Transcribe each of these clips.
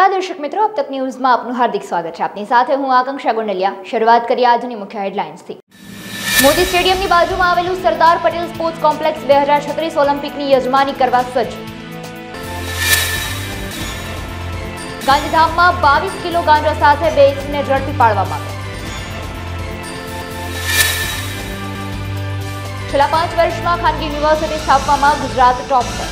नमस्कार दर्शक मित्रों, अब तक न्यूज में आपનું હાર્દિક સ્વાગત છે। આપની સાથે હું આકાંક્ષા ગુંડલિયા। શરૂઆત કરીએ આજની મુખ્ય હેડલાઇન્સથી। મોદી સ્ટેડિયમની બાજુમાં આવેલું સરદાર પટેલ સ્પોર્ટ્સ કોમ્પ્લેક્સ 2036 ઓલિમ્પિકની યજમાની કરવા સજ્જ। ગાંધીધામમાં 22 કિલો ગાંજા સાથે બે ઇસમને ઝડપી પાડવામાં આવ્યા। છેલ્લા 5 વર્ષમાં ખાનગી યુનિવર્સિટી સ્થાપવામાં ગુજરાત ટોપ પર।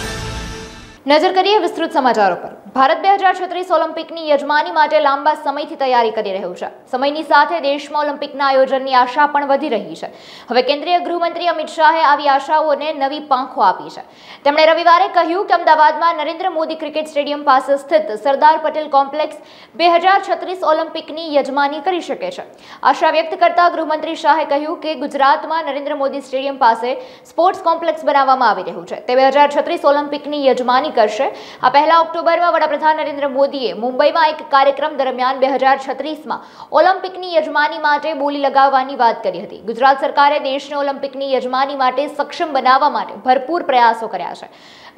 નજર કરીએ વિસ્તૃત સમાચારો પર। ભારત 2036 ઓલિમ્પિકની યજમાની માટે લાંબા સમયથી તૈયારી કરી રહ્યું છે। સમયની સાથે દેશમાં ઓલિમ્પિકના આયોજનની આશા પણ વધી રહી છે। હવે કેન્દ્રીય ગૃહમંત્રી અમિત શાહે આવી આશાઓને નવી પાંખો આપી છે। તેમણે રવિવારે કહ્યું કે અમદાવાદમાં નરેન્દ્ર મોદી ક્રિકેટ સ્ટેડિયમ પાસે સ્થિત સરદાર પટેલ કોમ્પ્લેક્સ 2036 ઓલિમ્પિકની યજમાની કરી શકે છે। આશા વ્યક્ત કરતા ગૃહમંત્રી શાહે કહ્યું કે ગુજરાતમાં નરેન્દ્ર મોદી સ્ટેડિયમ પાસે સ્પોર્ટ્સ કોમ્પ્લેક્સ બનાવવામાં આવી રહ્યું છે। તે 2036 ઓલિમ્પિકની યજમાની કરશે। આ પહેલા ઓક્ટોબરમાં વડાપ્રધાન નરેન્દ્ર મોદીએ મુંબઈમાં એક કાર્યક્રમ દરમિયાન 2036માં ઓલિમ્પિકની યજમાની માટે બોલી લગાવવાની વાત કરી હતી। ગુજરાત સરકારે દેશને ઓલિમ્પિકની યજમાની માટે સક્ષમ બનાવવા માટે ભરપૂર પ્રયાસો કર્યા છે।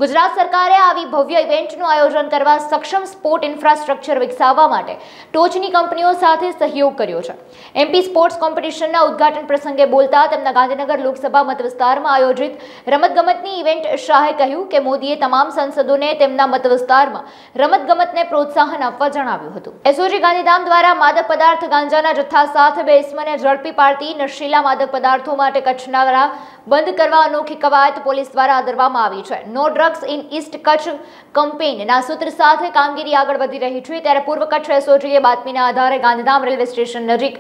ગુજરાત સરકારે આવી ભવ્ય ઇવેન્ટનું આયોજન કરવા સક્ષમ સ્પોર્ટ ઇન્ફ્રાસ્ટ્રક્ચર વિકસાવવા માટે ટોચની કંપનીઓ સાથે સહયોગ કર્યો છે। એમપી સ્પોર્ટ્સ કોમ્પિટિશનના ઉદ્ઘાટન પ્રસંગે બોલતા તેમના ગાંધીનગર લોકસભા મત વિસ્તારમાં આયોજિત રમતગમતની ઇવેન્ટ શાહે કહ્યું કે મોદીએ તમામ સાંસદોને તેમના મત વિસ્તારમાં રમતગમતને પ્રોત્સાહન આપવા જણાવ્યું હતું। એસઓજી ગાંધીધામ દ્વારા માદક પદાર્થ ગાંજાના જથ્થા સાથે બે ઇસમને ઝડપી પાડતી નશીલા માદક પદાર્થો માટે કચ્છના બંધ કરવા અનોખી કવાયત પોલીસ દ્વારા આદરવામાં આવી છે। No drugs in East Kutch કેમ્પેઇનના સૂત્ર સાથે કામગીરી આગળ વધી રહી છે। ત્યારે પૂર્વ કચ્છ એસઓજીએ બાતમીના આધારે ગાંધીધામ રેલવે સ્ટેશન નજીક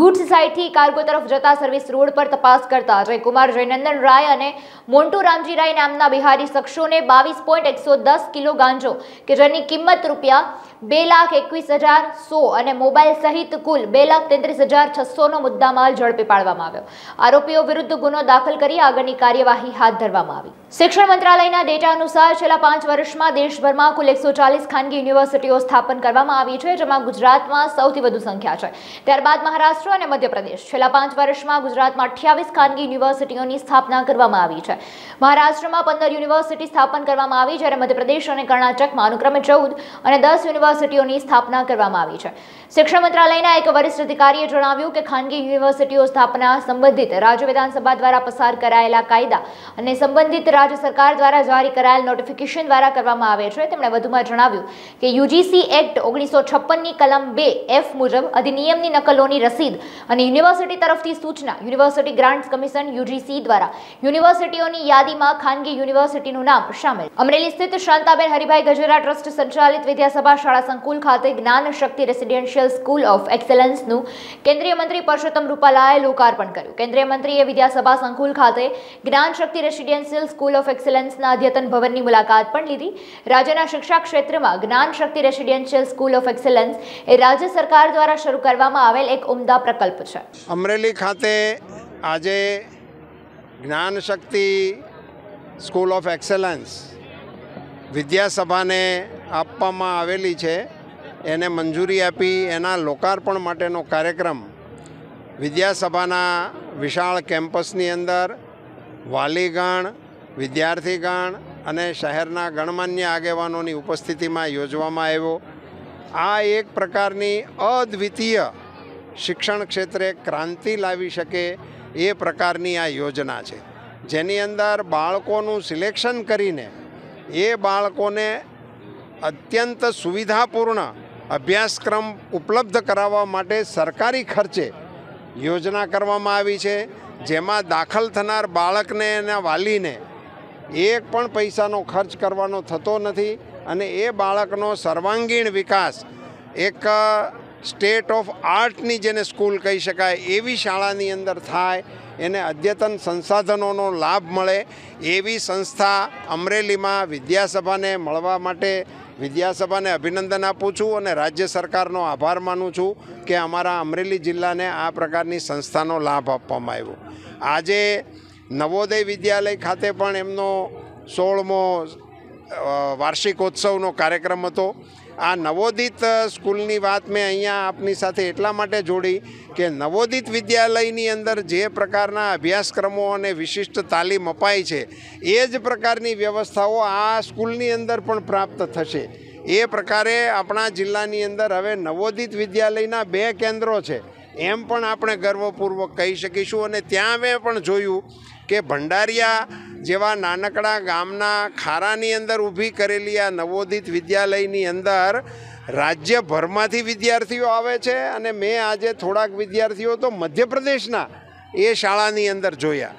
ગુડ્સ સાઇટથી કાર્ગો તરફ જતા સર્વિસ રોડ પર તપાસ કરતા જયકુમાર જયનંદન રાય અને મોન્ટુ રામજી રાય નામના બિહારી શખ્સોને 22.110 કિલો ગાંજો કે જેની કિંમત ₹2,21,100 અને મોબાઈલ સહિત કુલ 2,33,600નો મુદ્દામાલ ઝડપી પાડવામાં આવ્યો। આરોપીઓ વિરુદ્ધ ગુનો દાખલ કરી આગળની કાર્યવાહી હાથ ધરવામાં આવી। શિક્ષણ મંત્રાલયના ડેટા અનુસાર છેલ્લા 5 વર્ષમાં દેશભરમાં કુલ 140 ખાનગી યુનિવર્સિટીઓ સ્થાપન કરવામાં આવી છે, જેમાં ગુજરાતમાં સૌથી વધુ સંખ્યા છે। ત્યારબાદ મહારાષ્ટ્ર અને મધ્યપ્રદેશ। છેલ્લા 5 વર્ષમાં ગુજરાતમાં 28 ખાનગી યુનિવર્સિટીઓની સ્થાપના કરવામાં આવી છે। મહારાષ્ટ્રમાં 15 યુનિવર્સિટી સ્થાપન કરવામાં આવી, જ્યારે મધ્યપ્રદેશ અને કર્ણાટકમાં અનુક્રમે 14 અને 10 યુનિવર્સિટીઓની સ્થાપના કરવામાં આવી છે। શિક્ષણ મંત્રાલયના એક વરિષ્ઠ અધિકારીએ જણાવ્યું કે ખાનગી યુનિવર્સિટીઓ સ્થાપના સંબંધિત રાજ્ય વિધાનસભા દ્વારા પસાર કરાયેલા કાયદા અને સંબંધિત રાજ્ય સરકાર દ્વારા જારી કરાયેલ નોટિફિકેશન દ્વારા કરવામાં આવે છે। તેમણે વધુમાં જણાવ્યું કે યુજીસી એક્ટ 1956ની કલમ 2F મુજબ અધિનિયમની નકલોની રસીદ અને યુનિવર્સિટી તરફથી સૂચના યુનિવર્સિટી ગ્રાન્ટ્સ કમિશન યુજીસી દ્વારા યુનિવર્સિટીઓની યાદીમાં ખાનગી યુનિવર્સિટીનું નામ શામેલ। અમરેલી સ્થિત શાંતાબેન હરિભાઈ ગજેરા ટ્રસ્ટ સંચાલિત વિદ્યાસભા શાળા સંકુલ ખાતે જ્ઞાન શક્તિ રેસિડેન્શિયલ સ્કૂલ ઓફ એક્સેલન્સનું કેન્દ્રીય મંત્રી પરસોત્તમ રૂપાલાએ લોકાર્પણ કર્યું। કેન્દ્રીય મંત્રીએ વિદ્યાસભા સંકુલ ખાતે જ્ઞાન શક્તિ રેસિડેન્શિયલ સ્કૂલ ઓફ એક્સેલન્સના અદ્યતન ભવનની મુલાકાત પણ લીધી। રાજ્યના શિક્ષા ક્ષેત્રમાં જ્ઞાન શક્તિ રેસિડેન્શિયલ સ્કૂલ ઓફ એક્સેલન્સ એ રાજ્ય સરકાર દ્વારા શરૂ કરવામાં આવેલ એક ઉમદા પ્રકલ્પ છે। અમરેલી ખાતે આજે જ્ઞાન શક્તિ સ્કૂલ ઓફ એક્સેલન્સ વિદ્યાસભાને આપવામાં આવેલી છે, એને મંજૂરી આપી એના લોકાર્પણ માટેનો કાર્યક્રમ વિદ્યાસભાના વિશાળ કેમ્પસની અંદર વાલીગણ, વિદ્યાર્થીગણ અને શહેરના ગણમાન્ય આગેવાનોની ઉપસ્થિતિમાં યોજવામાં આવ્યો। આ એક પ્રકારની અદ્વિતીય શિક્ષણ ક્ષેત્રે ક્રાંતિ લાવી શકે એ પ્રકારની આ યોજના છે, જેની અંદર બાળકોનું સિલેક્શન કરીને એ બાળકોને અત્યંત સુવિધાપૂર્ણ અભ્યાસક્રમ ઉપલબ્ધ કરાવવા માટે સરકારી ખર્ચે યોજના કરવામાં આવી છે, જેમાં દાખલ થનાર બાળકને એના વાલીને એક પણ પૈસાનો ખર્ચ કરવાનો થતો નથી અને એ બાળકનો સર્વાંગીણ વિકાસ એક સ્ટેટ ઓફ આર્ટની જેને સ્કૂલ કહી શકાય એવી શાળાની અંદર થાય, એને અદ્યતન સંસાધનોનો લાભ મળે એવી સંસ્થા અમરેલીમાં વિદ્યાસભાને મળવા માટે વિદ્યાસભાને અભિનંદન આપું છું અને રાજ્ય સરકારનો આભાર માનું છું કે અમારા અમરેલી જિલ્લાને આ પ્રકારની સંસ્થાનો લાભ આપવામાં આવ્યો। આજે નવોદય વિદ્યાલય ખાતે પણ એમનો 16મો વાર્ષિકોત્સવનો કાર્યક્રમ હતો। આ નવોદિત સ્કૂલની વાત મેં અહીંયા આપની સાથે એટલા માટે જોડી કે નવોદિત વિદ્યાલયની અંદર જે પ્રકારના અભ્યાસક્રમો અને વિશિષ્ટ તાલીમ અપાય છે એ જ પ્રકારની વ્યવસ્થાઓ આ સ્કૂલની અંદર પણ પ્રાપ્ત થશે। એ પ્રકારે આપણા જિલ્લાની અંદર હવે નવોદિત વિદ્યાલયના 2 કેન્દ્રો છે એમ પણ આપણે ગર્વપૂર્વક કહી શકીશું. અને ત્યાં અમે પણ જોયું કે ભંડારિયા જેવા નાનકડા ગામના ખારાની અંદર ઊભી કરેલી આ નવોદિત વિદ્યાલયની અંદર રાજ્યભરમાંથી વિદ્યાર્થીઓ આવે છે. અને મેં આજે થોડાક વિદ્યાર્થીઓ તો મધ્યપ્રદેશના એ શાળાની અંદર જોયા.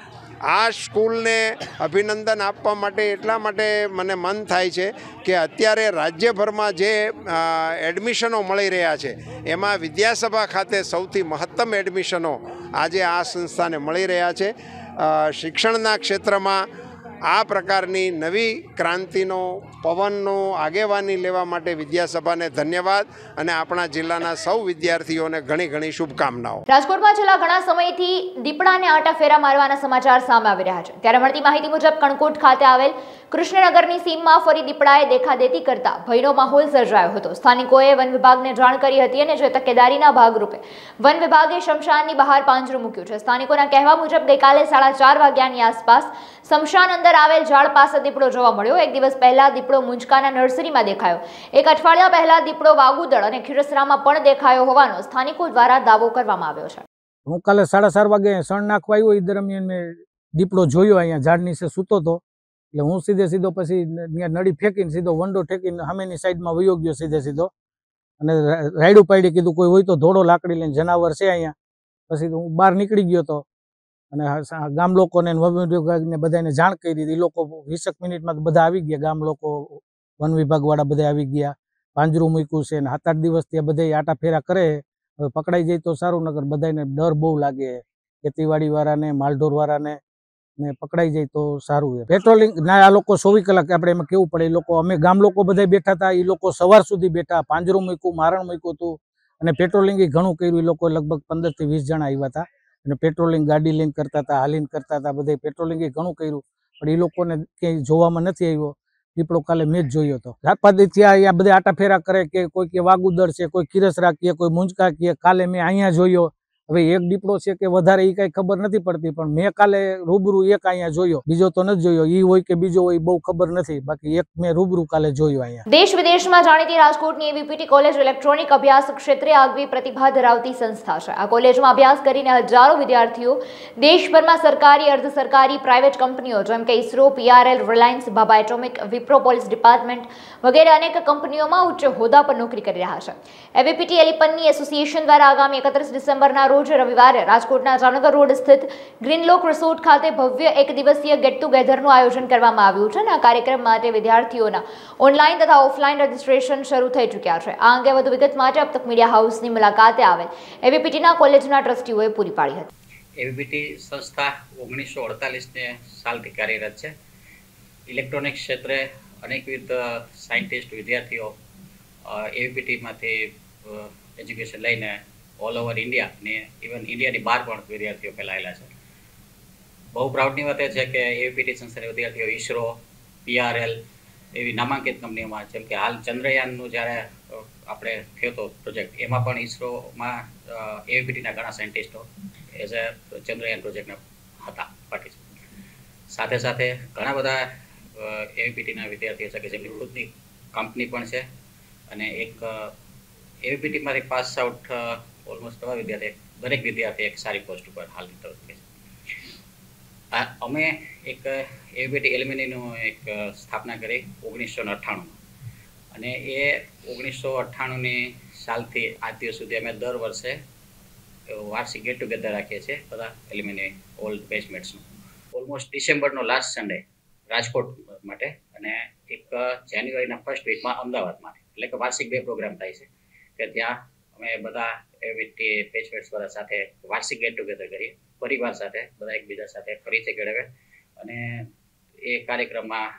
આ સ્કૂલને અભિનંદન આપવા માટે એટલા માટે મને મન થાય છે કે અત્યારે રાજ્યભરમાં જે એડમિશનો મળી રહ્યા છે એમાં વિદ્યાસભા ખાતે સૌથી મહત્તમ એડમિશનો આજે આ સંસ્થાને મળી રહ્યા છે. શિક્ષણના ક્ષેત્રમાં આ પ્રકારની નવી ક્રાંતિનો પવનનો આગેવાની લેવા માટે વિદ્યાસભાને ધન્યવાદ અને આપણા જિલ્લાના સૌ વિદ્યાર્થીઓને ઘણી ઘણી શુભકામનાઓ. રાજકોટમાં છેલ્લા ઘણા સમયથી દીપડાને આટા ફેરા મારવાના સમાચાર સામે આવી રહ્યા છે. ત્યારે મળતી માહિતી મુજબ કણકોટ ખાતે આવેલ કૃષ્ણનગરની સીમમાં ફરી દીપડાએ દેખાદેખી કરતા ભયનો માહોલ સર્જાયો હતો. સ્થાનિકોએ વન વિભાગને જાણ કરી હતી અને જે તકેદારીના ભાગરૂપે વન વિભાગે શમશાનની બહાર પાંજરું મૂક્યું છે. સ્થાનિકોના કહેવા મુજબ ગઈકાલે 4:30 વાગ્યાની આસપાસ શમશાન અંદર આવેલ ઝાડ પાસે દીપડો જોવા મળ્યો. એક દિવસ પહેલા દીપડો મુંજકાના નર્સરીમાં દેખાયો. એક અઠવાડિયા પહેલા દીપડો વાગુદળ અને ખીરસરામાં પણ દેખાયો હોવાનો સ્થાનિકો દ્વારા દાવો કરવામાં આવ્યો છે. હું કાલે 4:30 વાગે સણ નાખવા આવ્યો, એ દરમિયાન મેં દીપડો જોયો અહીંયા ઝાડ નીચે સૂતો હતો. એટલે હું સીધો પછી ત્યાં નળી ફેંકીને સીધો વંડો ઠેકીને સામેની સાઈડમાં વયો ગયો સીધો. અને રાયડું પાડી કીધું કોઈ હોય તો ધોળો લાકડી લઈને જનાવર છે અહીંયા. પછી હું બહાર નીકળી ગયો હતો અને ગામ લોકોને વન વિભાગને બધાને જાણ કરી. એ લોકો 20 મિનિટમાં બધા આવી ગયા. ગામ લોકો વન વિભાગ વાળા બધા આવી ગયા. પાંજરું મૂક્યું છે અને 7-8 દિવસથી બધા આટા ફેરા કરે. હવે પકડાઈ જાય તો સારું, નગર બધાને ડર બહુ લાગે. ખેતીવાડી વાળાને, માલઢોર વાળાને ને પકડાઈ જાય તો સારું. પેટ્રોલિંગ ના આ લોકો 24 કલાક આપણે એમાં કેવું પડે. એ લોકો અમે ગામ લોકો બધા બેઠા હતા, એ લોકો સવાર સુધી બેઠા. પાંજરું મૂક્યું, મારણ મૂક્યું હતું અને પેટ્રોલિંગ ઘણું કર્યું. એ લોકો લગભગ 15 થી 20 જણા આવ્યા હતા અને પેટ્રોલિંગ ગાડી લઈને કરતા હતા, હાલીને કરતા હતા. બધા પેટ્રોલિંગ ઘણું કર્યું પણ એ લોકોને ક્યાંય જોવામાં નથી આવ્યો. દીપડો કાલે મેં જ જોયો હતો. રાતપાદી અહીંયા બધા આટા ફેરા કરે કે કોઈ કે વાગુદળ છે, કોઈ ખીરસરા કહે, કોઈ મુંજકા કહે. કાલે મેં અહીંયા જોયો. હવે એક દીપડો છે કે વધારે એ કઈ ખબર નથી પડતી, પણ મેં કાલે રૂબરૂ એક અહીંયા જોયો, બીજો તો નથી જોયો. ઈ હોય કે બીજો હોય બહુ ખબર નથી, બાકી એક મેં રૂબરૂ કાલે જોયો અહીંયા. દેશ વિદેશમાં જાણીતી રાજકોટની એવીપીટી કોલેજ ઇલેક્ટ્રોનિક અભ્યાસ ક્ષેત્રે આગવી પ્રતિભા ધરાવતી સંસ્થા છે. આ કોલેજમાં અભ્યાસ કરીને હજારો વિદ્યાર્થીઓ દેશભરમાં સરકારી, અર્ધ સરકારી, પ્રાઇવેટ કંપનીઓ જેમ કે ISRO, PRL, Reliance, Bhabha atomic, Wipro police department વગેરે અનેક કંપનીઓમાં ઉચ્ચ હોદ્દા પર નોકરી કરી રહ્યા છે. એવીપીટી એલિપનની એસોસિએશન દ્વારા આગામી 31 ડિસેમ્બરના રોજ રવિવારે રાજકોટના જામનગર રોડ સ્થિત ગ્રીનલોક રિસોર્ટ ખાતે ભવ્ય 1 દિવસીય ગેટ ટુગેધરનું આયોજન કરવામાં આવ્યું છે અને આ કાર્યક્રમ માટે વિદ્યાર્થીઓના ઓનલાઈન તથા ઓફલાઈન રજીસ્ટ્રેશન શરૂ થઈ ચૂક્યા છે. આ અંગે વધુ વિગત માટે અબ તક મીડિયા હાઉસની મુલાકાતે આવેલ એવીપીટીના કોલેજના ટ્રસ્ટીઓએ પૂરી પાડી હતી. એવીપીટી સંસ્થા 1948 સાલથી કાર્યરત છે. ઇલેક્ટ્રોનિક ક્ષેત્રે અનેકવિધ સાયન્ટિસ્ટ વિદ્યાર્થીઓ એવીપીટીમાંથી એજ્યુકેશન લઈને ઓલ ઓવર ઇન્ડિયા ને ઇવન ઇન્ડિયાની બહાર પણ વિદ્યાર્થીઓ ફેલાયેલા છે. બહુ પ્રાઉડની વાત એ છે કે એવીપીટી સંસ્થાના વિદ્યાર્થીઓ ઇસરો, PRL એવી નામાંકિત કંપનીઓમાં, જેમ કે હાલ ચંદ્રયાનનું જ્યારે આપણે થયો હતો પ્રોજેક્ટ, એમાં પણ ઇસરોમાં એવીપીટીના ઘણા સાયન્ટિસ્ટો એઝ અ ચંદ્રયાન પ્રોજેક્ટના હતા પાર્ટિસિપન્ટ. સાથે સાથે ઘણા બધા એવીપીટીના વિદ્યાર્થીઓ છે કે જેમની ખુદની કંપની પણ છે અને એક એવીપીટીમાંથી પાસ આઉટ ઓલમોસ્ટ દરેક વિદ્યાર્થી એક સારી પોસ્ટ ઉપર હાલની તરફ છે. અમે એક એવીપીટી એલ્યુમિનીનું એક સ્થાપના કરી 1998 અને એ 1998ની સાલથી આજ દિવસ સુધી અમે દર વર્ષે વાર્ષિક ગેટ ટુગેધર રાખીએ છીએ બધા એલ્યુમિની ઓલ્ડ બેચમેટ્સનું. ઓલમોસ્ટ ડિસેમ્બરનો લાસ્ટ સન્ડે રાજકોટ માટે અને એક જાન્યુઆરીના ફર્સ્ટ વીકમાં અમદાવાદ માટે, એટલે કે વાર્ષિક 2 પ્રોગ્રામ થાય છે કે ત્યાં અમે બધા એવીપીટી બેચમેટ્સ બધા સાથે વાર્ષિક ગેટ ટુગેધર કરીએ, પરિવાર સાથે બધા એકબીજા સાથે પરિચય કેળવે અને એ કાર્યક્રમમાં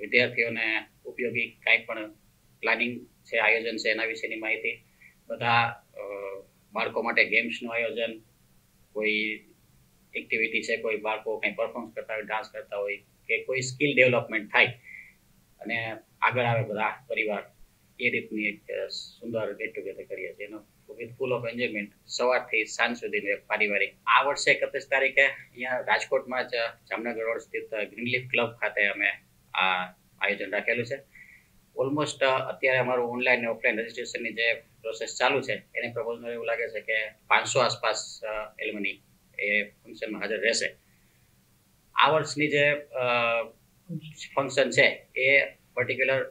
વિદ્યાર્થીઓને ઉપયોગી કાંઈ પણ પ્લાનિંગ છે, આયોજન છે, એના વિશેની માહિતી, બધા બાળકો માટે ગેમ્સનું આયોજન, કોઈ એક્ટિવિટી છે, કોઈ બાળકો કંઈ પરફોર્મન્સ કરતા હોય, ડાન્સ કરતા હોય કે કોઈ સ્કિલ ડેવલપમેન્ટ થાય અને આગળ આવે બધા પરિવાર, એ રીતની એક સુંદર ગેટ ટુગેધર કરીએ છીએ. એનો વિથ ફૂલ ઓફ એન્જોયમેન્ટ સવારથી સાંજ સુધીનું એક પારિવારિક. આ વર્ષે 31 તારીખે અહીંયા રાજકોટમાં જ જામનગર રોડ સ્થિત ગ્રીનલીફ ક્લબ ખાતે અમે આ આયોજન રાખેલું છે ઓલમોસ્ટ અત્યારે અમારું ઓનલાઈન અને ઓફલાઈન રજિસ્ટ્રેશનની જે પ્રોસેસ ચાલુ છે એની પ્રપોઝમાં એવું લાગે છે કે 500 આસપાસ એલ્યુમની એ ફંક્શનમાં હાજર રહેશે. આ વર્ષની જે ફંક્શન છે એ પર્ટિક્યુલર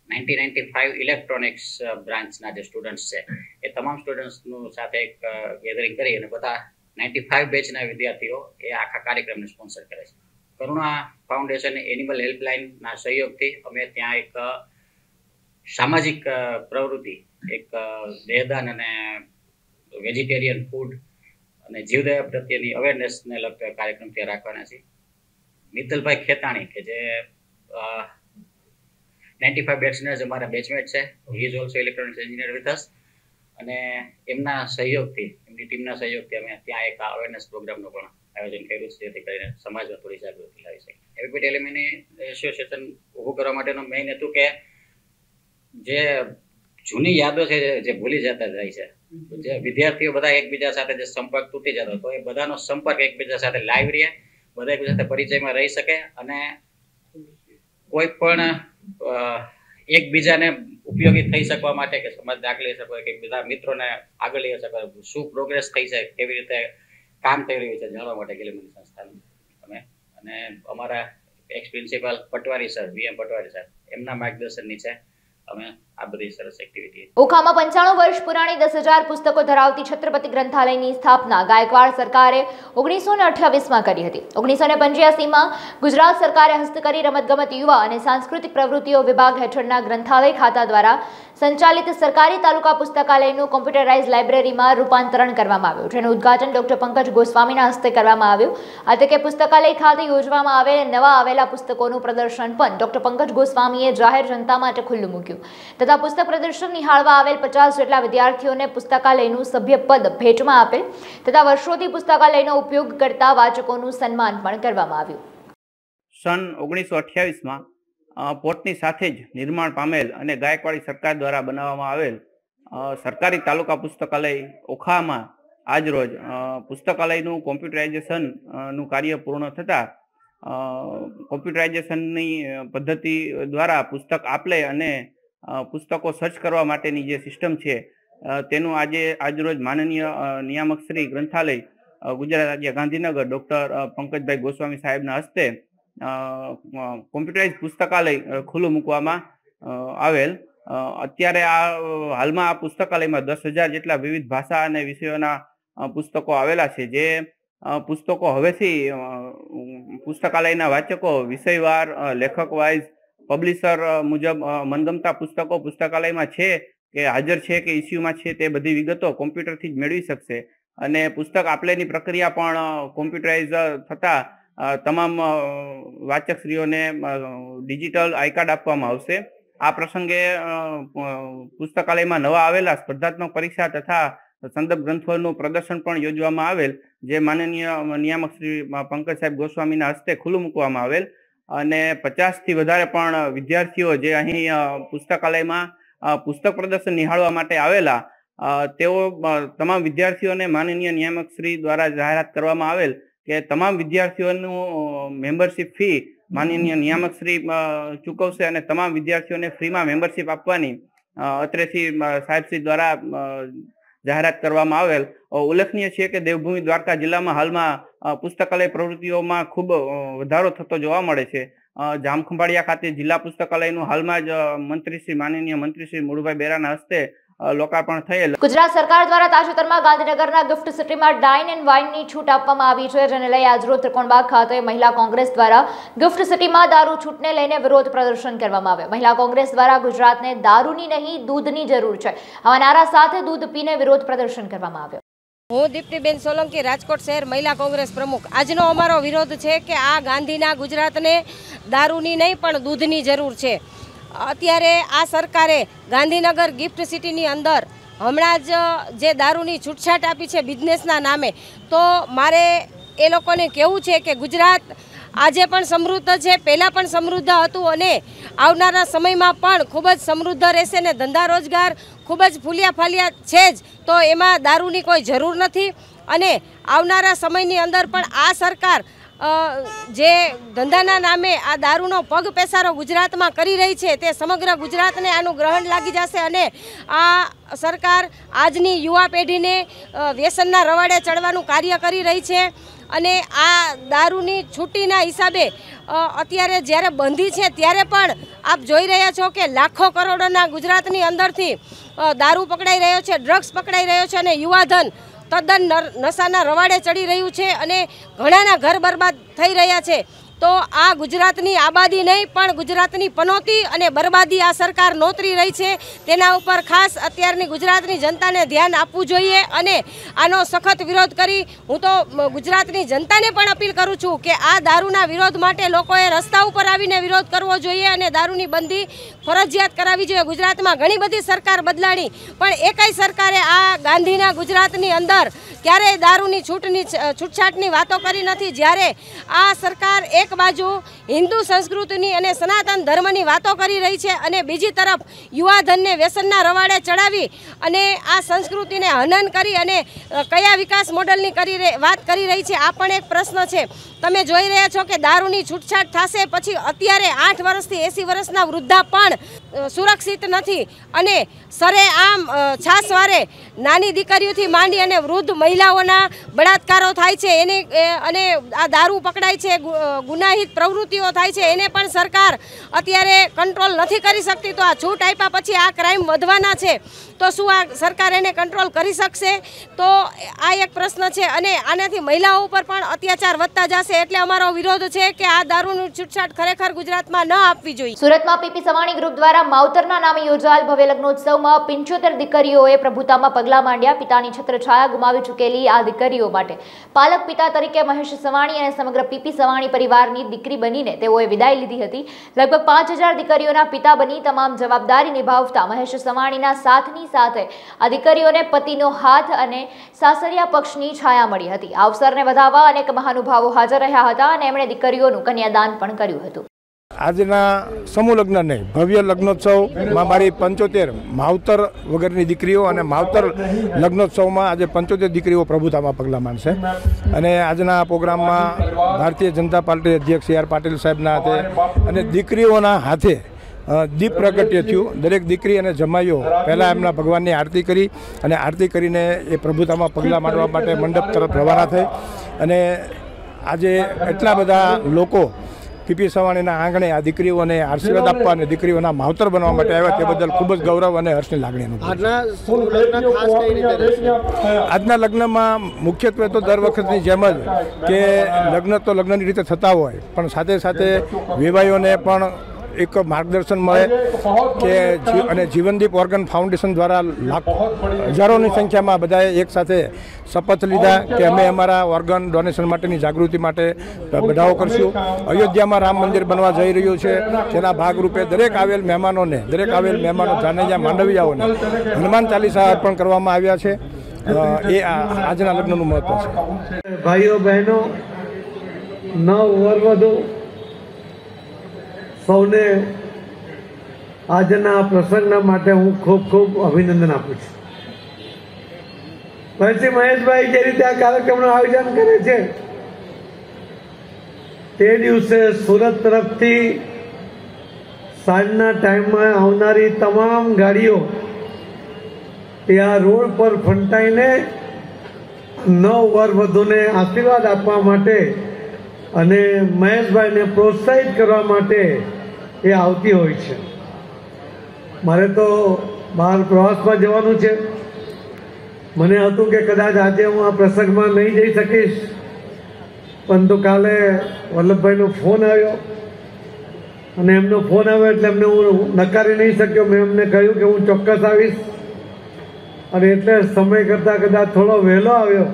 1995 ઇલેક્ટ્રોનિક્સ બ્રાન્ચના જે સ્ટુડન્ટ્સ છે એ તમામ સ્ટુડન્ટ્સનું સાથે એક ગેધરિંગ કરી અને બધા 95 બેચના વિદ્યાર્થીઓ એ આખા કાર્યક્રમને સ્પોન્સર કરે છે. કરુણા ફાઉન્ડેશન એનિમલ હેલ્પલાઇનના સહયોગથી અમે ત્યાં એક સામાજિક પ્રવૃત્તિ, એક દેહદાન અને વેજીટેરિયન ફૂડ અને જીવદયા પ્રત્યેની અવેરનેસને લગતો કાર્યક્રમ ત્યાં રાખવાના છે. મિત્તલભાઈ ખેતાણી કે જે 95 બેચના જ અમારા બેચમેટ છે, he is also electronics engineer with us, અને એમના સહયોગથી, એમની ટીમના સહયોગથી અમે ત્યાં એક અવેરનેસ પ્રોગ્રામનું પણ આયોજન કર્યું છે, જેથી કરીને સમાજમાં થોડી જાગૃતિ લાવી શકે. એવીપીટી એલ્યુમની એસોસિએશન ઊભું કરવા માટેનો મેઇન હતું કે જે જૂની યાદો છે જે ભૂલી જતા જાય છે, જે વિદ્યાર્થીઓ બધા એકબીજા સાથે જે સંપર્ક તૂટી જતો તો એ બધાનો સંપર્ક એકબીજા સાથે લાઈવ રહે, બધા એકબીજા સાથે પરિચયમાં રહી શકે અને કોઈ પણ એકબીજાને ઉપયોગી થઈ શકવા માટે કે સમાજ આગળ લઈ શકો કે બધા મિત્રોને આગળ લઈ શકો, શું પ્રોગ્રેસ થઈ છે, કેવી રીતે કામ થઈ રહ્યું છે જાણવા માટે એલ્યુમની સંસ્થાનું અમે અને અમારા x principal Patowary sir, VM Patowary sir, એમના માર્ગદર્શન નીચે અમે આ બધી સરસ એક્ટિવિટી. ઓખામાં 95 વર્ષ પુરાણી 10,000 પુસ્તકો ધરાવતી છત્રપતિ ગ્રંથાલયની સ્થાપના ગાયકવાડ સરકારે 1928માં કરી હતી. 1985માં ગુજરાત સરકારે હસ્ત કરી રમતગમત, યુવા અને સાંસ્કૃતિક પ્રવૃત્તિઓ વિભાગ હેઠળના ગ્રંથાલય ખાતા દ્વારા સંચાલિત સરકારી તાલુકા પુસ્તકાલયનું કોમ્પ્યુટરાઇઝ લાઇબ્રેરીમાં રૂપાંતરણ કરવામાં આવ્યું, જેનું ઉદ્ઘાટન ડોક્ટર પંકજ ગોસ્વામીના હસ્તે કરવામાં આવ્યું. આ તકે પુસ્તકાલય ખાતે યોજવામાં આવેલ નવા આવેલા પુસ્તકોનું પ્રદર્શન પણ ડોક્ટર પંકજ ગોસ્વામીએ જાહેર જનતા માટે ખુલ્લું મૂક્યું તથા પુસ્તક પ્રદર્શન નિહાળવા આવેલ 50 જેટલા વિદ્યાર્થીઓને પુસ્તકાલયનું સભ્યપદ ભેટમાં આપેલ તથા વર્ષોથી પુસ્તકાલયનો ઉપયોગ કરતા વાચકોનું સન્માન પણ કરવામાં આવ્યું. સન 1928માં પોર્ટની સાથે જ નિર્માણ પામેલ અને ગાયકવાડી સરકાર દ્વારા બનાવવામાં આવેલ સરકારી તાલુકા પુસ્તકાલય ઓખામાં આજરોજ પુસ્તકાલયનું કોમ્પ્યુટરાઇઝેશનનું કાર્ય પૂર્ણ થતાં કોમ્પ્યુટરાઇઝેશનની પદ્ધતિ દ્વારા પુસ્તક આપલે અને પુસ્તકો સર્ચ કરવા માટેની જે સિસ્ટમ છે તેનું આજરોજ માનનીય નિયામક શ્રી ગ્રંથાલય ગુજરાત રાજ્ય ગાંધીનગર ડૉક્ટર પંકજભાઈ ગોસ્વામી સાહેબના હસ્તે કોમ્પ્યુટરાઇઝ પુસ્તકાલય ખુલ્લું મૂકવામાં આવેલ. અત્યારે હાલમાં આ પુસ્તકાલયમાં 10,000 જેટલા વિવિધ ભાષા અને વિષયોના પુસ્તકો આવેલા છે. જે પુસ્તકો હવેથી પુસ્તકાલયના વાચકો વિષયવાર, લેખક વાઇઝ, પબ્લિશર મુજબ મનગમતા પુસ્તકો પુસ્તકાલયમાં છે કે હાજર છે કે ઇસ્યુમાં છે તે બધી વિગતો કોમ્પ્યુટરથી જ મેળવી શકશે અને પુસ્તક આપલેની પ્રક્રિયા પણ કોમ્પ્યુટરાઇઝ થતાં તમામ વાચકશ્રીઓને ડિજિટલ આઈ કાર્ડ આપવામાં આવશે. આ પ્રસંગે પુસ્તકાલયમાં નવા આવેલા સ્પર્ધાત્મક પરીક્ષા તથા સંદર્ભ ગ્રંથોનું પ્રદર્શન પણ યોજવામાં આવેલ, જે માનનીય નિયામક શ્રી પંકજ સાહેબ ગોસ્વામીના હસ્તે ખુલ્લું મૂકવામાં આવેલ અને 50થી વધારે પણ વિદ્યાર્થીઓ જે અહીં પુસ્તકાલયમાં પુસ્તક પ્રદર્શન નિહાળવા માટે આવેલા તેઓ તમામ વિદ્યાર્થીઓને માનનીય નિયામક શ્રી દ્વારા જાહેરાત કરવામાં આવેલ કે તમામ વિદ્યાર્થીઓનું મેમ્બરશિપ ફી માનનીય નિયામક શ્રી ચૂકવશે અને તમામ વિદ્યાર્થીઓને ફ્રીમાં મેમ્બરશિપ આપવાની અત્રેથી સાહેબશ્રી દ્વારા જાહેરાત કરવામાં આવેલ. ઉલ્લેખનીય છે કે દેવભૂમિ દ્વારકા જિલ્લામાં હાલમાં પુસ્તકાલય પ્રવૃત્તિઓમાં ખૂબ વધારો થતો જોવા મળે છે. જામખંભાળિયા ખાતે જિલ્લા પુસ્તકાલયનું હાલમાં જ માનનીય મંત્રી શ્રી મુળુભાઈ બેરાના હસ્તે લોકાર્પણ થયેલ. ગુજરાત સરકાર દ્વારા તાજેતરમાં ગાંધીનગરના ગિફ્ટ સિટીમાં ડાઇન એન્ડ વાઇનની છૂટ આપવામાં આવી છે, જેને લઈ આજરોજ ત્રિકોણબાગ ખાતે મહિલા કોંગ્રેસ દ્વારા ગિફ્ટ સિટીમાં દારૂ છૂટને લઈને વિરોધ પ્રદર્શન કરવામાં આવ્યો. મહિલા કોંગ્રેસ દ્વારા ગુજરાતને દારૂની નહીં દૂધની જરૂર છે આવા નારા સાથે દૂધ પીને વિરોધ પ્રદર્શન કરવામાં આવ્યો. હું દીપ્તિબેન સોલંકી, રાજકોટ શહેર મહિલા કોંગ્રેસ પ્રમુખ. આજનો અમારો વિરોધ છે કે આ ગાંધીના ગુજરાતને દારૂની નહીં પણ દૂધની જરૂર છે. અત્યારે આ સરકારે ગાંધીનગર ગિફ્ટ સિટીની અંદર હમણાં જ જે દારૂની છૂટછાટ આપી છે બિઝનેસના નામે, તો મારે એ લોકોને કહેવું છે કે ગુજરાત આજે પણ સમૃદ્ધ છે, પહેલાં પણ સમૃદ્ધ હતું અને આવનારા સમયમાં પણ ખૂબ જ સમૃદ્ધ રહેશે ને ધંધા રોજગાર ખૂબ જ ફૂલ્યા ફાલ્યા છે જ, તો એમાં દારૂની કોઈ જરૂર નથી. અને આવનારા સમયની અંદર પણ આ સરકાર જે ધંધાના નામે આ દારૂનો પગ પેસારો ગુજરાતમાં કરી રહી છે તે સમગ્ર ગુજરાતને આનું ગ્રહણ લાગી જશે અને આ સરકાર આજની યુવા પેઢીને વ્યસનના રવાડે ચડવાનું કાર્ય કરી રહી છે અને આ દારૂની છૂટીના હિસાબે અત્યારે જ્યારે બંધી છે ત્યારે પણ આપ જોઈ રહ્યા છો કે લાખો કરોડોના ગુજરાતની અંદરથી દારૂ પકડાઈ રહ્યો છે, ડ્રગ્સ પકડાઈ રહ્યો છે અને યુવાધન તદ્દન નશાના રવાડે ચડી રહ્યું છે અને ઘણાના ઘર બરબાદ થઈ રહ્યા છે। તો આ ગુજરાતની આબાદી નહીં પણ ગુજરાતની પનોતી અને બરબાદી આ સરકાર નોતરી રહી છે, તેના ઉપર ખાસ અત્યારની ગુજરાતની જનતાને ધ્યાન આપવું જોઈએ અને આનો સખત વિરોધ કરી હું તો ગુજરાતની જનતાને પણ અપીલ કરું છું કે આ દારૂના વિરોધ માટે લોકોએ રસ્તા ઉપર આવીને વિરોધ કરવો જોઈએ અને દારૂની બંધી ફરજિયાત કરાવવી જોઈએ। ગુજરાતમાં ઘણી બધી સરકાર બદલાણી પણ એકેય સરકારે આ ગાંધીના ગુજરાતની અંદર ક્યારેય દારૂની છૂટછાટની વાતો કરી નથી। જ્યારે આ સરકાર એક બાજુ હિન્દુ સંસ્કૃતિની અને સનાતન ધર્મની વાતો કરી રહી છે અને બીજી તરફ યુવાધનને વ્યસનના રવાડે ચડાવી અને આ સંસ્કૃતિને હનન કરી અને કયા વિકાસ મોડલની વાત કરી રહી છે આ પણ એક પ્રશ્ન છે। તમે જોઈ રહ્યા છો કે દારૂની છૂટછાટ થશે પછી અત્યારે 8 વર્ષથી 80 વર્ષના વૃદ્ધા પણ સુરક્ષિત નથી અને સરેઆમ છાસવારે નાની દીકરીઓથી માંડી અને વૃદ્ધ મહિલાઓના બળાત્કારો થાય છે અને આ દારૂ પકડાય છે, ગુનાહિત પ્રવૃત્તિઓ થાય છે, એને પણ સરકાર અત્યારે કંટ્રોલ નથી કરી શકતી। તો આ છૂટ આપ્યા પછી આ ક્રાઇમ વધવાના છે તો શું આ સરકાર એને કંટ્રોલ કરી શકશે? તો આ એક પ્રશ્ન છે અને આનાથી મહિલાઓ ઉપર પણ અત્યાચાર વધતા જશે એટલે અમારો વિરોધ છે કે આ દારૂની છૂટછાટ ખરેખર ગુજરાતમાં ન આપવી જોઈએ। સુરતમાં પીપી સવાણી ગ્રુપ દ્વારા માવતરના નામે યોજાયેલ ભવ્ય લગ્નોત્સવમાં 75 દીકરીઓએ પ્રભુતામાં પગલાં માંડ્યા। પિતાની છત્રછાયા ગુમાવી ચૂકેલી આ દીકરીઓ માટે પાલક પિતા તરીકે મહેશ સવાણી અને સમગ્ર પીપી સવાણી પરિવારની દીકરી બનીને તેઓએ વિદાય લીધી હતી। લગભગ 5000 દીકરીઓના પિતા બની તમામ જવાબદારી નિભાવતા મહેશ સવાણીના સાથની સાથે આ દીકરીઓને પતિનો હાથ અને સાસરિયા પક્ષની છાયા મળી હતી। આ અવસરને વધાવવા અનેક મહાનુભાવો હાજર રહ્યા હતા અને એમણે દીકરીઓનું કન્યાદાન પણ કર્યું હતું। આજના સમૂહ લગ્ન નહીં ભવ્ય લગ્નોત્સવમાં મારી 75 માવતર વગરની દીકરીઓ અને માવતર લગ્નોત્સવમાં આજે 75 દીકરીઓ પ્રભુતામાં પગલાં માંડશે અને આજના પ્રોગ્રામમાં ભારતીય જનતા પાર્ટી અધ્યક્ષ CR પાટીલ સાહેબના હાથે અને દીકરીઓના હાથે દીપ પ્રગટ્ય થયું। દરેક દીકરી અને જમાઈઓ પહેલાં એમના ભગવાનની આરતી કરી અને આરતી કરીને એ પ્રભુતામાં પગલાં માંડવા માટે મંડપ તરફ રવાના થઈ અને આજે એટલા બધા લોકો પીપી સવાણીના આંગણે આ દીકરીઓને આશીર્વાદ આપવા અને દીકરીઓના માવતર બનવા માટે આવ્યા તે બદલ ખૂબ જ ગૌરવ અને હર્ષની લાગણી અનુભવી। આજના લગ્નમાં મુખ્યત્વે તો દર વખતની જેમ જ કે લગ્ન તો લગ્નની રીતે થતા હોય પણ સાથે સાથે વિવાહીઓને પણ એક માર્ગદર્શન મળે કે અને જીવનદીપ ઓર્ગન ફાઉન્ડેશન દ્વારા હજારોની સંખ્યામાં બધાએ એક સાથે શપથ લીધા કે અમે અમારા ઓર્ગન ડોનેશન માટેની જાગૃતિ માટે બધાઓ કરશું। અયોધ્યામાં રામ મંદિર બનવા જઈ રહ્યું છે તેના ભાગરૂપે દરેક આવેલ મહેમાનો જાનૈયા માંડવિયાઓને હનુમાન ચાલીસા અર્પણ કરવામાં આવ્યા છે। એ આજના લગ્નનું મહત્વ છે। ભાઈઓ બહેનો નવ વરવધુ સૌને આજના પ્રસંગના માટે હું ખૂબ ખૂબ અભિનંદન આપું છું। પછી મહેશભાઈ જે રીતે આ કાર્યક્રમનું આયોજન કરે છે તે દિવસે સુરત તરફથી સાંજના ટાઈમમાં આવનારી તમામ ગાડીઓ એ આ રોડ પર ફંટાઈને નવ વરવધુને આશીર્વાદ આપવા માટે અને મહેશભાઈને પ્રોત્સાહિત કરવા માટે એ આવતી હોય છે। મારે તો બહાર પ્રવાસમાં જવાનું છે। મને હતું કે કદાચ આજે હું આ પ્રસંગમાં નહીં જઈ શકીશ પરંતુ કાલે વલ્લભભાઈનો ફોન આવ્યો અને એમનો ફોન આવ્યો એટલે એમને હું નકારી નહીં શક્યો। મેં એમને કહ્યું કે હું ચોક્કસ આવીશ અને એટલે સમય કરતાં કદાચ થોડો વહેલો આવ્યો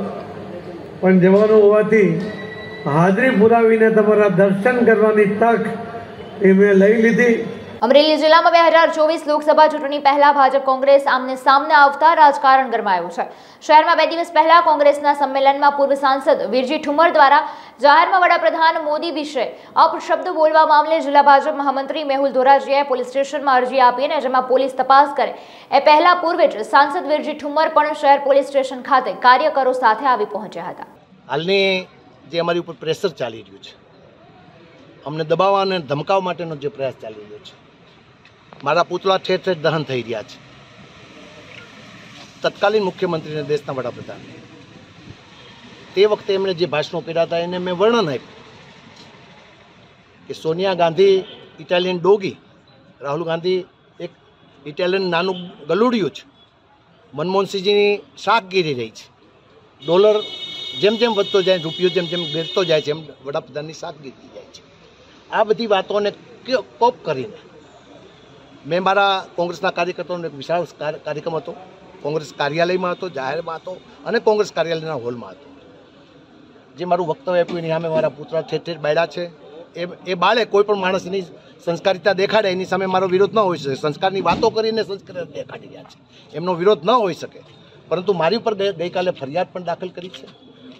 પણ જવાનું હોવાથી હાજરી પુરાવીને તમારા દર્શન કરવાની તક એ મેં લઈ લીધી। અમરેલી જિલ્લામાં 2024 લોકસભા ચૂંટણી પહેલા ભાજપ કોંગ્રેસ આમને સામને આવતા રાજકારણ ગરમાયું છે। શહેરમાં 2 દિવસ પહેલા કોંગ્રેસના સંમેલનમાં પૂર્વ સાંસદ વીરજી ઠુમર દ્વારા જાહેરમાં વડાપ્રધાન મોદી વિશે અપશબ્દ બોલવા મામલે જિલ્લા ભાજપ મહામંત્રી મેહુલ ધોરાજીએ પોલીસ સ્ટેશનમાં અરજી આપી અને જેમાં પોલીસ તપાસ કરે એ પહેલા પૂર્વે જ સાંસદ વીરજી ઠુમર પણ શહેર પોલીસ સ્ટેશન ખાતે કાર્યકરો સાથે આવી પહોંચ્યા હતા। હાલની જે અમારી ઉપર પ્રેશર ચાલી રહ્યું છે, અમને દબાવવા અને ધમકાવવા માટેનો જે પ્રયાસ ચાલી રહ્યો છે, મારા પૂતળા ઠેર ઠેર દહન થઈ રહ્યા છે, તત્કાલીન મુખ્યમંત્રીને દેશના વડાપ્રધાન તે વખતે એમણે જે ભાષણો કર્યા હતા એને મેં વર્ણન આપ્યું કે સોનિયા ગાંધી ઇટાલિયન ડોગી, રાહુલ ગાંધી એક ઇટાલિયન નાનું ગલુડિયું છે, મનમોહનસિંહજીની શાક ગીરી રહી છે, ડોલર જેમ જેમ વધતો જાય, રૂપિયો જેમ જેમ ઘેરતો જાય છે, એમ વડાપ્રધાનની શાક ગીરતી જાય છે. આ બધી વાતોને કોપ કરીને મેં મારા કોંગ્રેસના કાર્યકર્તાઓનો એક વિશાળ કાર્યક્રમ હતો, કોંગ્રેસ કાર્યાલયમાં હતો, જાહેરમાં હતો અને કોંગ્રેસ કાર્યાલયના હોલમાં હતો. જે મારું વક્તવ્ય આપ્યું એની સામે મારા પુત્ર ઠેર ઠેર બાળ્યા છે. એ બાળે કોઈ પણ માણસની સંસ્કારિતા દેખાડે એની સામે મારો વિરોધ ન હોઈ શકે. સંસ્કારની વાતો કરીને સંસ્કાર દેખાડી રહ્યા છે, એમનો વિરોધ ન હોઈ શકે. પરંતુ મારી ઉપર ગઈકાલે ફરિયાદ પણ દાખલ કરી છે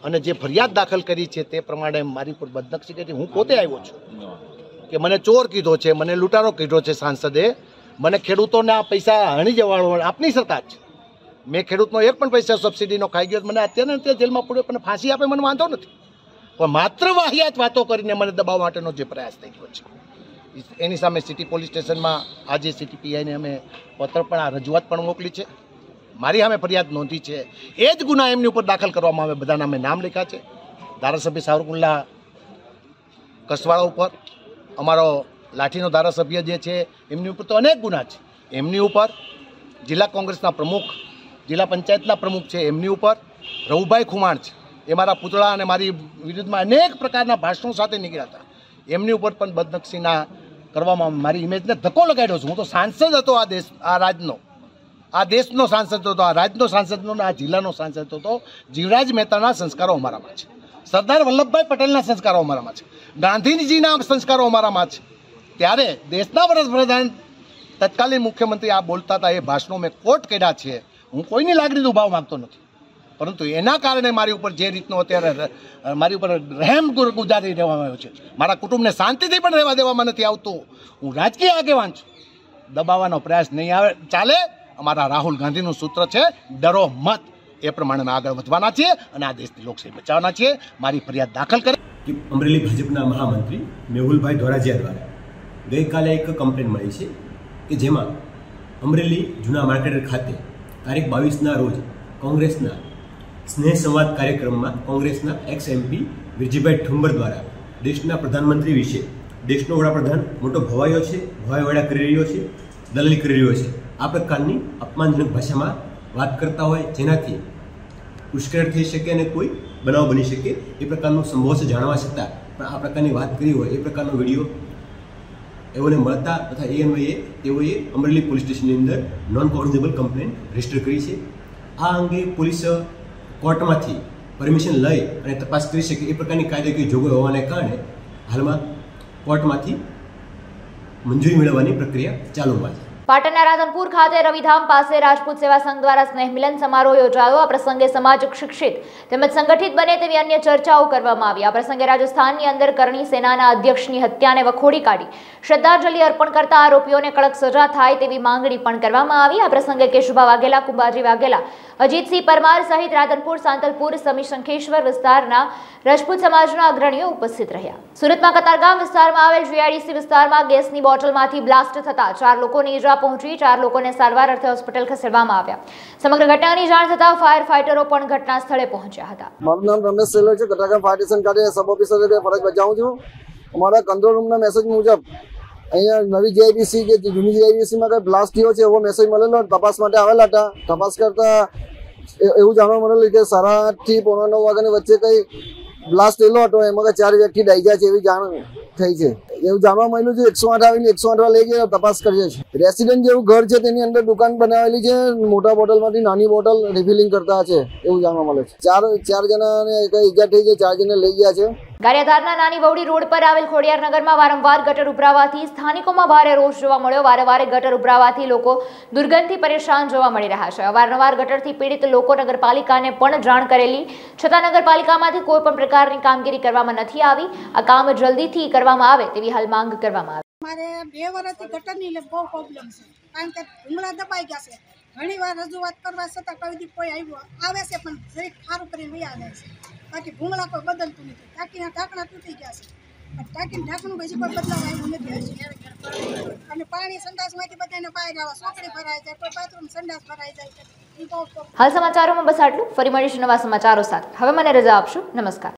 અને જે ફરિયાદ દાખલ કરી છે તે પ્રમાણે મારી ઉપર બદનક્ષી કરી. હું પોતે આવ્યો છું કે મને ચોર કીધો છે, મને લૂંટારો કીધો છે, સાંસદે મને ખેડૂતોને આ પૈસા હણી જવાળો આપની સરકાર છે. મેં ખેડૂતનો એક પણ પૈસા સબસિડીનો ખાઈ ગયો, મને અત્યારે જેલમાં પડ્યો પણ ફાંસી આપે મને વાંધો નથી, પણ માત્ર વાહિયાત વાતો કરીને મને દબાવવા માટેનો જે પ્રયાસ થઈ ગયો છે એની સામે સિટી પોલીસ સ્ટેશનમાં આજે સિટી પીઆઈને અમે પત્ર પણ આ રજૂઆત પણ મોકલી છે, મારી સામે ફરિયાદ નોંધી છે. એ જ ગુના એમની ઉપર દાખલ કરવામાં આવે, બધાના મેં નામ લખ્યા છે. ધારાસભ્ય સાવરકુંડલા કસવાળા ઉપર, અમારો લાઠીનો ધારાસભ્ય જે છે એમની ઉપર તો અનેક ગુના છે, એમની ઉપર જિલ્લા કોંગ્રેસના પ્રમુખ, જિલ્લા પંચાયતના પ્રમુખ છે એમની ઉપર, રવુભાઈ ખુમાણ છે એ મારા પુતળા અને મારી વિરુદ્ધમાં અનેક પ્રકારના ભાષણો સાથે નીકળ્યા હતા, એમની ઉપર પણ બદનક્ષીના કરવામાં મારી ઇમેજને ધક્કો લગાડ્યો છે. હું તો સાંસદ હતો આ દેશનો સાંસદ હતો, આ રાજ્યનો સાંસદનો, આ જિલ્લાનો સાંસદ હતો. જીવરાજ મહેતાના સંસ્કારો અમારામાં છે, સરદાર વલ્લભભાઈ પટેલના સંસ્કારો અમારામાં છે, ગાંધીજીના સંસ્કારો અમારામાં છે. ત્યારે દેશના વડાપ્રધાન તત્કાલીન મુખ્યમંત્રી આ બોલતા હતા, એ ભાષણો મેં કોટ કર્યા છે. હું કોઈની લાગણી દુભાવ માગતો નથી, પરંતુ એના કારણે મારી ઉપર જે રીતનો અત્યારે મારી ઉપર રહેમ ગુજારી રહેવામાં આવ્યો છે, મારા કુટુંબને શાંતિથી પણ રહેવા દેવામાં નથી આવતું. હું રાજકીય આગેવાન છું, દબાવવાનો પ્રયાસ નહીં આવે ચાલે. અમારા રાહુલ ગાંધીનું સૂત્ર છે ડરો મત, એ પ્રમાણે અમે આગળ વધવાના છીએ અને આ દેશની લોકશાહી બચાવવાના છીએ. મારી ફરિયાદ દાખલ કરે. અમરેલી ભાજપના મહામંત્રી મેહુલભાઈ ધોરાજીયા દ્વારા ગઈકાલે એક કમ્પ્લેન મળી છે કે જેમાં અમરેલી જૂના માર્કેટ ખાતે તારીખ 22ના રોજ કોંગ્રેસના સ્નેહ સંવાદ કાર્યક્રમમાં કોંગ્રેસના એક્સ MP વિરજીભાઈ ઠુંબર દ્વારા દેશના પ્રધાનમંત્રી વિશે, દેશનો વડાપ્રધાન મોટો ભવાયો છે, ભવાઈવાડા કરી રહ્યો છે, દલાલી કરી રહ્યો છે, આ પ્રકારની અપમાનજનક ભાષામાં વાત કરતા હોય, જેનાથી ઉશ્કેરણી થઈ શકે અને કોઈ બનાવ બની શકે એ પ્રકારનું સંભવ છે જાણવા છતાં પણ આ પ્રકારની વાત કરી હોય એ પ્રકારનો વિડીયો એઓને મળતા તથા એ અન્વયે તેઓએ અમરેલી પોલીસ સ્ટેશનની અંદર નોન કોગ્નિઝેબલ કમ્પ્લેન રજીસ્ટર કરી છે. આ અંગે પોલીસ કોર્ટમાંથી પરમિશન લઈ અને તપાસ કરી શકે એ પ્રકારની કાયદાકીય જોગવાઈ હોવાને કારણે હાલમાં કોર્ટમાંથી મંજૂરી મેળવવાની પ્રક્રિયા ચાલુમાં છે. પાટણના રાધનપુર ખાતે રવિધામ પાસે રાજપૂત સેવા સંઘ દ્વારા સ્નેહ મિલન સમારોહ યોજાયો. આ પ્રસંગે સમાજ શિક્ષિત તેમજ સંગઠિત બને તેવી અન્ય ચર્ચાઓ કરવામાં આવી. આ પ્રસંગે રાજસ્થાનની અંદર કરણી સેનાના અધ્યક્ષની હત્યાને વખોડી કાઢી શ્રદ્ધાંજલિ અર્પણ કરતા આરોપીઓને કડક સજા થાય તેવી માંગણી પણ કરવામાં આવી. આ પ્રસંગે કેશુભા વાઘેલા, કુંભાજી વાઘેલા, અજીતસિંહ પરમાર સહિત રાધનપુર, સાંતલપુર, સમી શંખેશ્વર વિસ્તારના રાજપૂત સમાજના અગ્રણીઓ ઉપસ્થિત રહ્યા. સુરતમાં કતારગામ વિસ્તારમાં આવેલ GIDC વિસ્તારમાં ગેસની બોટલમાંથી બ્લાસ્ટ થતા 4 લોકોને ઈજા પહોંચી. 4 લોકોને સારવાર અર્થે હોસ્પિટલ ખસેડવામાં આવ્યા. સમગ્ર ઘટનાની જાણ થતાં ફાયર ફાઇટરો પણ ઘટના સ્થળે પહોંચ્યા હતા. મારું નામ રમેશ સેલો છે, કતારગામ ફાયર સ્ટેશન ખાતે સબ ઓફિસર તરીકે ફરજ બજાવું છું. અમારા કંટ્રોલ રૂમના મેસેજ મુજબ અહીંયા નવી GIDC કે જૂની GIDCમાં કંઈ બ્લાસ્ટ થયો છે એવો મેસેજ મળેલો. તપાસ માટે આવેલા હતા. તપાસ કરતા એવું જાણવા મળેલું કે 8:30 થી 9:45 વાગ્યાની વચ્ચે કંઈ બ્લાસ્ટ થયેલો હતો. એમાં 4 વ્યક્તિ દાઝ્યા છે એવી જાણ થઈ છે. એવું જાણવા મળ્યું છે. 108 આવીને 108 લઈ ગયા, તપાસ કરીએ છીએ. રેસિડેન્ટ જેવું ઘર છે, તેની અંદર દુકાન બનાવેલી છે. મોટા બોટલમાંથી નાની બોટલ રિફિલિંગ કરતા છે એવું જાણવા મળે છે. 4 જણાને કઈ ઈજા થઈ છે, 4 જણને લઈ ગયા છે. ગારિયાધારના નાની વવડી રોડ પર આવેલ ખોડિયારનગરમાં વારંવાર ગટર ઉભરાવાથી સ્થાનિકોમાં ભારે રોષ જોવા મળ્યો. વારે ગટર ઉભરાવાથી લોકો દુર્ગંધથી પરેશાન જોવા મળી રહ્યા છે. અવારનવાર ગટરથી પીડિત લોકો નગરપાલિકાને પણ જાણ કરેલી છતાં નગરપાલિકામાંથી કોઈ પણ પ્રકારની કામગીરી કરવામાં નથી આવી. આ કામ જલ્દીથી કરવામાં આવે તેવી હાલ માંગ કરવામાં આવી. મારે 2 વર્ષથી ગટરની બહુ પ્રોબ્લેમ છે, કારણ કે ભૂંગળા દબાઈ ગયા છે. ઘણી વાર રજૂઆત કરવા છતાં કોઈ આવે છે પણ જરીક સારું કરીને વહી આવે છે. બાકી ભૂંગળા કોઈ બદલતું નથી. ટાંકીના ઢાંકણા તૂટી ગયા છે, ટાંકીનું ઢાંકણું પછી કોઈ બદલાવ આવ્યું નથી હજી. અને પાણી સંડાસમાંથી બધાને બહાર આવે, સોકડી ભરાઈ જાય, કોઈ બાથરૂમ સંડાસ ભરાઈ જાય. હાલ સમાચારોમાં બસ આટલું. ફરી મળીશું નવા સમાચારો સાથે. હવે મને રજા આપશો. નમસ્કાર.